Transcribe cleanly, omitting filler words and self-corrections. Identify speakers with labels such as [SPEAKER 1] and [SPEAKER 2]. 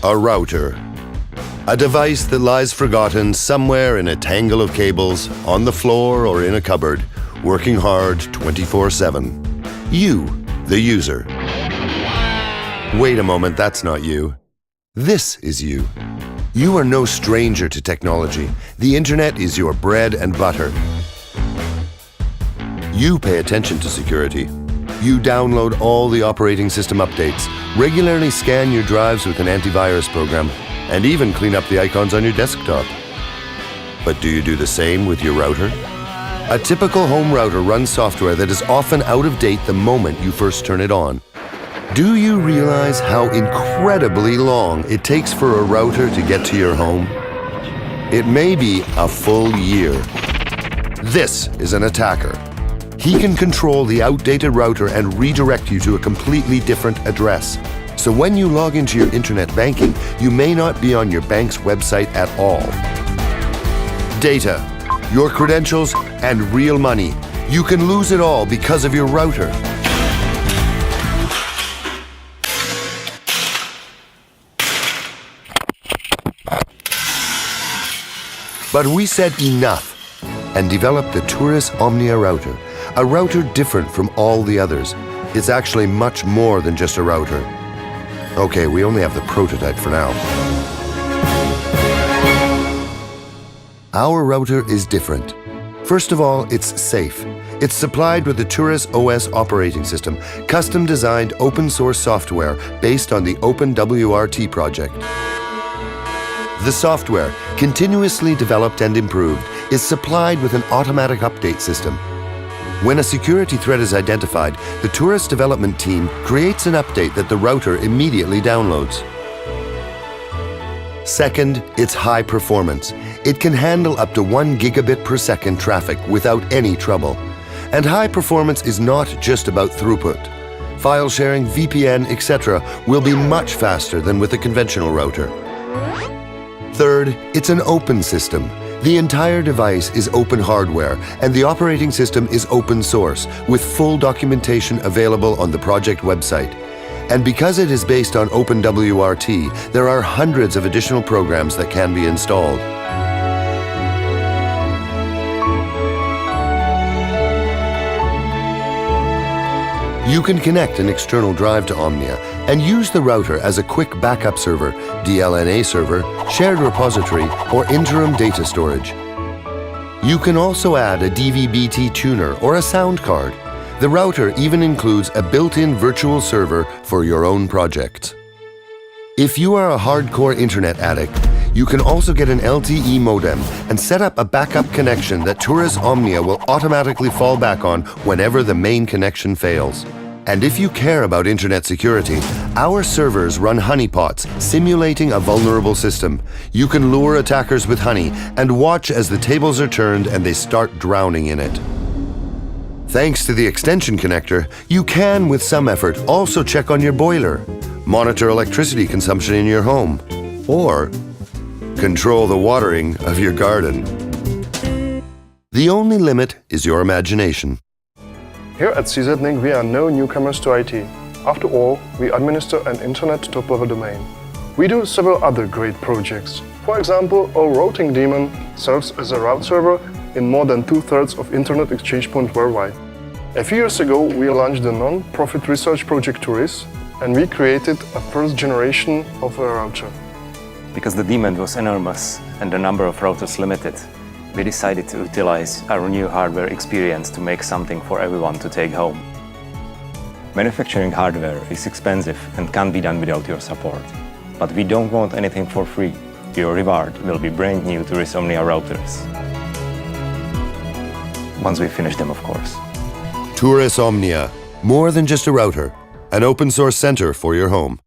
[SPEAKER 1] A router. A device that lies forgotten somewhere in a tangle of cables, on the floor or in a cupboard, working hard 24/7. You, the user. Wait a moment, that's not you. This is you. You are no stranger to technology. The internet is your bread and butter. You pay attention to security. You download all the operating system updates, regularly scan your drives with an antivirus program, and even clean up the icons on your desktop. But do you do the same with your router? A typical home router runs software that is often out of date the moment you first turn it on. Do you realize how incredibly long it takes for a router to get to your home? It may be a full year. This is an attacker. He can control the outdated router and redirect you to a completely different address. So when you log into your internet banking, you may not be on your bank's website at all. Data, your credentials, and real money. You can lose it all because of your router. But we said enough and developed the Turris Omnia router, a router different from all the others. It's actually much more than just a router. Okay, we only have the prototype for now. Our router is different. First of all, it's safe. It's supplied with the Turris OS operating system, custom-designed open-source software based on the OpenWRT project. The software, continuously developed and improved, is supplied with an automatic update system. When a security threat is identified, the Turris development team creates an update that the router immediately downloads. Second, it's high performance. It can handle up to 1 gigabit per second traffic without any trouble. And high performance is not just about throughput. File sharing, VPN, etc. will be much faster than with a conventional router. Third, it's an open system. The entire device is open hardware, and the operating system is open source, with full documentation available on the project website. And because it is based on OpenWRT, there are hundreds of additional programs that can be installed. You can connect an external drive to Omnia and use the router as a quick backup server, DLNA server, shared repository, or interim data storage. You can also add a DVB-T tuner or a sound card. The router even includes a built-in virtual server for your own projects. If you are a hardcore internet addict, you can also get an LTE modem and set up a backup connection that Turris Omnia will automatically fall back on whenever the main connection fails. And if you care about internet security, our servers run honeypots, simulating a vulnerable system. You can lure attackers with honey and watch as the tables are turned and they start drowning in it. Thanks to the extension connector, you can, with some effort, also check on your boiler, monitor electricity consumption in your home, or control the watering of your garden. The only limit is your imagination.
[SPEAKER 2] Here at CZNIC, we are no newcomers to IT. After all, we administer an internet top-level domain. We do several other great projects. For example, our routing daemon serves as a route server in more than 2/3 of internet exchange points worldwide. A few years ago, we launched the non-profit research project Turris, and we created a first generation of a router.
[SPEAKER 3] Because the demand was enormous and the number of routers limited, we decided to utilize our new hardware experience to make something for everyone to take home. Manufacturing hardware is expensive and can't be done without your support. But we don't want anything for free. Your reward will be brand new Turris Omnia routers. Once we finish them, of course.
[SPEAKER 1] Turris Omnia, more than just a router, an open source center for your home.